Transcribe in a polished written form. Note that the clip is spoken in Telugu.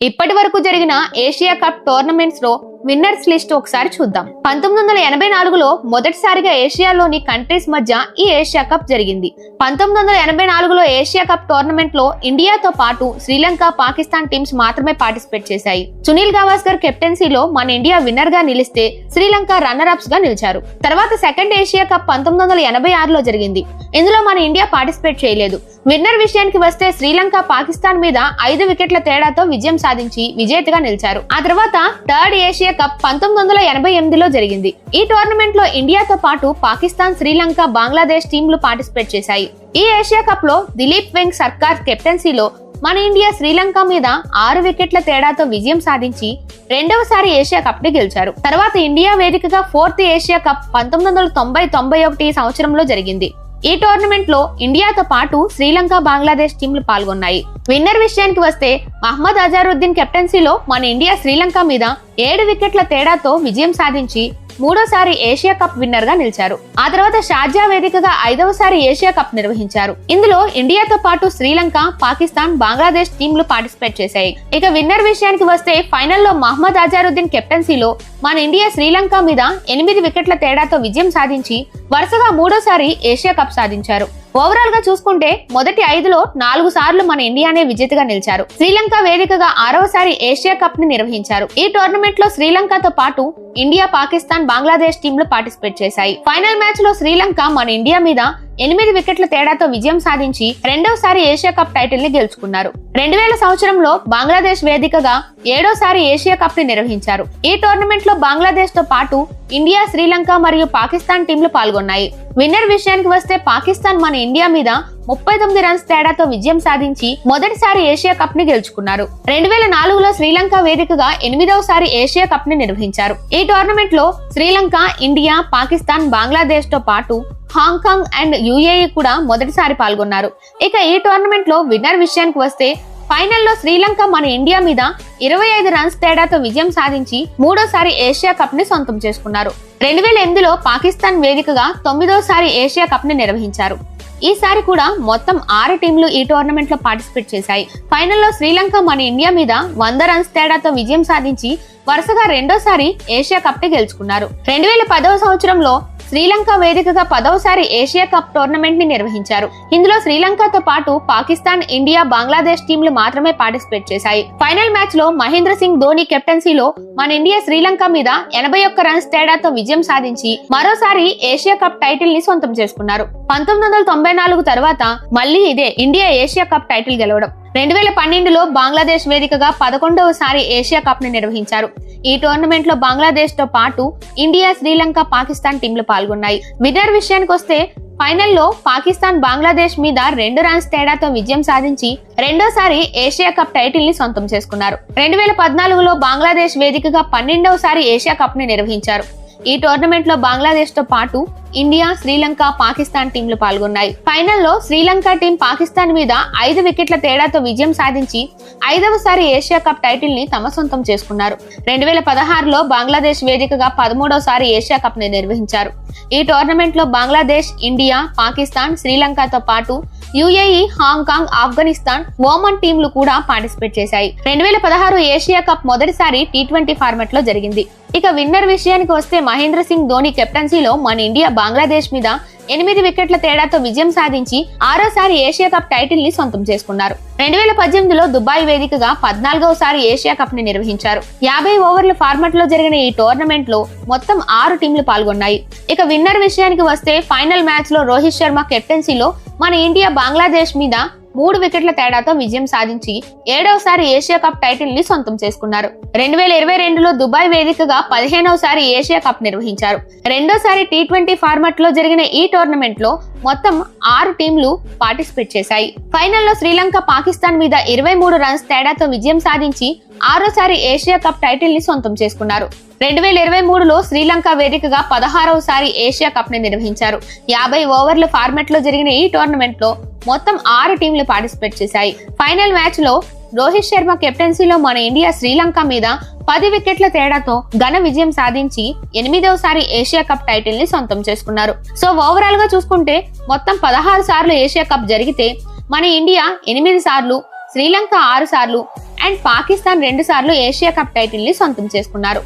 ఇప్పటి వరకు జరిగిన ఏషియా కప్ టోర్నమెంట్స్ లో విన్నర్స్ లిస్ట్ ఒకసారి చూద్దాం. 1984లో మొదటిసారిగా ఏషియాలోని కంట్రీస్ మధ్య ఈ ఏషియా కప్ జరిగింది. 1984లో ఏషియా కప్ టోర్నమెంట్ లో ఇండియాతో పాటు శ్రీలంక, పాకిస్తాన్ టీమ్స్ మాత్రమే పార్టిసిపేట్ చేశాయి. సునీల్ గవాస్కర్ కెప్టెన్సీలో మన ఇండియా విన్నర్ గా నిలిస్తే శ్రీలంక రన్నర్ అప్స్ గా నిలిచారు. తర్వాత సెకండ్ ఏషియా కప్ 1986లో జరిగింది. ఇందులో మన ఇండియా పార్టిసిపేట్ చేయలేదు. విన్నర్ విషయానికి వస్తే శ్రీలంక పాకిస్తాన్ మీద 5 వికెట్ల తేడాతో విజయం సాధించి విజేతగా నిలిచారు. ఆ తర్వాత థర్డ్ ఏషియా కప్ 1988లో జరిగింది. ఈ టోర్నమెంట్ లో ఇండియాతో పాటు పాకిస్తాన్, శ్రీలంక, బంగ్లాదేశ్ టీంలు పార్టిసిపేట్ చేశాయి. ఈ ఏషియా కప్ లో దిలీప్ వెంగ్ సర్కార్ కెప్టెన్సీలో మన ఇండియా శ్రీలంక మీద 6 వికెట్ల తేడాతో విజయం సాధించి రెండవసారి ఏషియా కప్ ని గెలిచారు. తర్వాత ఇండియా వేదికగా ఫోర్త్ ఏషియా కప్ 1990-91 సంవత్సరంలో జరిగింది. ఈ టోర్నమెంట్ లో ఇండియాతో పాటు శ్రీలంక, బంగ్లాదేశ్ టీంలు పాల్గొన్నాయి. విన్నర్ విషయానికి వస్తే మహమ్మద్ అజారుద్దీన్ కెప్టెన్సీలో మన ఇండియా శ్రీలంక మీద 7 వికెట్ల తేడాతో విజయం సాధించి మూడోసారి ఏషియా కప్ విన్నర్ గా నిలిచారు. ఆ తర్వాత షార్జా వేదికగా 5వసారి ఏషియా కప్ నిర్వహించారు. ఇందులో ఇండియాతో పాటు శ్రీలంక, పాకిస్తాన్, బంగ్లాదేశ్ టీంలు పార్టిసిపేట్ చేశాయి. ఇక విన్నర్ విషయానికి వస్తే ఫైనల్లో మహమ్మద్ అజారుద్దీన్ కెప్టెన్సీలో మన ఇండియా శ్రీలంక మీద 8 వికెట్ల తేడాతో విజయం సాధించి వరుసగా మూడోసారి ఏషియా కప్ సాధించారు. ఓవరాల్ గా చూసుకుంటే మొదటి 5లో 4 సార్లు మన ఇండియానే విజేతగా నిలిచారు. శ్రీలంక వేదికగా 6వసారి ఏషియా కప్ ని నిర్వహించారు. ఈ టోర్నమెంట్ లో శ్రీలంకతో పాటు ఇండియా, పాకిస్తాన్, బంగ్లాదేశ్ టీంలు పార్టిసిపేట్ చేశాయి. ఫైనల్ మ్యాచ్ లో శ్రీలంక మన ఇండియా మీద 8 వికెట్ల తేడాతో విజయం సాధించి రెండవసారి ఏషియా కప్ టైటిల్ ని గెలుచుకున్నారు. 2000 సంవత్సరంలో బంగ్లాదేశ్ వేదికగా 7వసారి ఏషియా కప్ ని నిర్వహించారు. ఈ టోర్నమెంట్ లో బంగ్లాదేశ్ తో పాటు ఇండియా, శ్రీలంక మరియు పాకిస్తాన్ టీంలు పాల్గొన్నాయి. విన్నర్ విషయానికి వస్తే పాకిస్తాన్ మన ఇండియా మీద 39 రన్స్ తేడాతో విజయం సాధించి మొదటిసారి ఏషియా కప్ ని గెలుచుకున్నారు. 2004లో శ్రీలంక వేదికగా 8వసారి ఏషియా కప్ ని నిర్వహించారు. ఈ టోర్నమెంట్ లో శ్రీలంక, ఇండియా, పాకిస్తాన్, బంగ్లాదేశ్ తో పాటు హాంకాంగ్ అండ్ యుఏఈ కూడా మొదటిసారి పాల్గొన్నారు. ఇక ఈ టోర్నమెంట్ లో విన్నర్ విషయానికి వస్తే ఫైనల్లో శ్రీలంక మన ఇండియా మీద 25 రన్స్ తేడాతో విజయం సాధించి మూడోసారి ఏషియా కప్ ని సొంతం చేసుకున్నారు. 2008లో పాకిస్తాన్ వేదికగా 9వసారి ఏషియా కప్ ని నిర్వహించారు. ఈసారి కూడా మొత్తం 6 టీంలు ఈ టోర్నమెంట్ లో పార్టిసిపేట్ చేశాయి. ఫైనల్లో శ్రీలంక మన ఇండియా మీద 100 రన్స్ తేడాతో విజయం సాధించి వరుసగా రెండోసారి ఏషియా కప్ ని గెలుచుకున్నారు. 2010వ సంవత్సరంలో శ్రీలంక వేదికగా 10వసారి ఏషియా కప్ టోర్నమెంట్ ని నిర్వహించారు. ఇందులో శ్రీలంకతో పాటు పాకిస్తాన్, ఇండియా, బంగ్లాదేశ్ టీంలు మాత్రమే పార్టిసిపేట్ చేశాయి. ఫైనల్ మ్యాచ్ లో మహేంద్ర సింగ్ ధోని కెప్టెన్సీలో మన ఇండియా శ్రీలంక మీద 81 రన్స్ తేడాతో విజయం సాధించి మరోసారి ఏషియా కప్ టైటిల్ ని సొంతం చేసుకున్నారు. 1994 తర్వాత మళ్లీ ఇదే ఇండియా ఏషియా కప్ టైటిల్ గెలవడం. 2012లో బంగ్లాదేశ్ వేదికగా 11వసారి ఏషియా కప్ ని నిర్వహించారు. ఈ టోర్నమెంట్ లో బంగ్లాదేశ్ తో పాటు ఇండియా, శ్రీలంక, పాకిస్తాన్ టీంలు పాల్గొన్నాయి. విన్నర్ విషయానికి వస్తే ఫైనల్లో పాకిస్తాన్ బంగ్లాదేశ్ మీద 2 రన్స్ తేడాతో విజయం సాధించి రెండోసారి ఏషియా కప్ టైటిల్ ని సొంతం చేసుకున్నారు. 2014లో బంగ్లాదేశ్ వేదికగా 12వసారి ఏషియా కప్ ని నిర్వహించారు. ఈ టోర్నమెంట్ లో బంగ్లాదేశ్ తో పాటు ఇండియా, శ్రీలంక, పాకిస్తాన్ టీంలు పాల్గొన్నాయి. ఫైనల్లో శ్రీలంక టీం పాకిస్తాన్ మీద 5 వికెట్ల తేడాతో విజయం సాధించి 5వసారి ఏషియా కప్ టైటిల్ ని తమ సొంతం చేసుకున్నారు. 2016లో బంగ్లాదేశ్ వేదికగా 13వసారి ఏషియా కప్ ని నిర్వహించారు. ఈ టోర్నమెంట్ లో బంగ్లాదేశ్, ఇండియా, పాకిస్తాన్, శ్రీలంకతో పాటు యుఏఈ, హాంకాంగ్, ఆఫ్ఘనిస్తాన్, ఓమన్ టీంలు కూడా పార్టిసిపేట్ చేశాయి. 2016 ఏషియా కప్ మొదటిసారి T20 ఫార్మాట్ లో జరిగింది. ఇక విన్నర్ విషయానికి వస్తే మహేంద్ర సింగ్ ధోని కెప్టెన్సీలో మన ఇండియా బంగ్లాదేశ్ మీద 8 వికెట్ల తేడాతో విజయం సాధించి 6వసారి ఏషియా కప్ టైటిల్ ని సొంతం చేసుకున్నారు. 2018లో దుబాయ్ వేదికగా 14వసారి ఏషియా కప్ ని నిర్వహించారు. 50 ఓవర్ల ఫార్మాట్ లో జరిగిన ఈ టోర్నమెంట్ లో మొత్తం 6 టీంలు పాల్గొన్నాయి. ఇక విన్నర్ విషయానికి వస్తే ఫైనల్ మ్యాచ్ లో రోహిత్ శర్మ కెప్టెన్సీలో మన ఇండియా బంగ్లాదేశ్ మీద 3 వికెట్ల తేడాతో విజయం సాధించి 7వసారి ఏషియా కప్ టైటిల్ ని సొంతం చేసుకున్నారు. 2022లో దుబాయ్ వేదికగా 15వసారి ఏషియా కప్ నిర్వహించారు. రెండోసారి T20 ఫార్మాట్ లో జరిగిన ఈ టోర్నమెంట్ లో మొత్తం 6 టీంలు పార్టిసిపేట్ చేశాయి. ఫైనల్లో శ్రీలంక పాకిస్తాన్ మీద 23 రన్స్ తేడాతో విజయం సాధించి 6వసారి ఏషియా కప్ టైటిల్ ని సొంతం చేసుకున్నారు. 2023లో శ్రీలంక వేదికగా 16వసారి ఏషియా కప్ ని నిర్వహించారు. 50 ఓవర్ల ఫార్మాట్ లో జరిగిన ఈ టోర్నమెంట్ లో మొత్తం 6 టీంలు పార్టిసిపేట్ చేశాయి. ఫైనల్ మ్యాచ్ లో రోహిత్ శర్మ కెప్టెన్సీలో మన ఇండియా శ్రీలంక మీద 10 వికెట్ల తేడాతో ఘన విజయం సాధించి 8వసారి ఏషియా కప్ టైటిల్ ని సొంతం చేసుకున్నారు. సో ఓవరాల్ గా చూసుకుంటే మొత్తం 16 సార్లు ఏషియా కప్ జరిగితే మన ఇండియా 8 సార్లు, శ్రీలంక 6 సార్లు అండ్ పాకిస్తాన్ 2 సార్లు ఏషియా కప్ టైటిల్ ని సొంతం చేసుకున్నారు.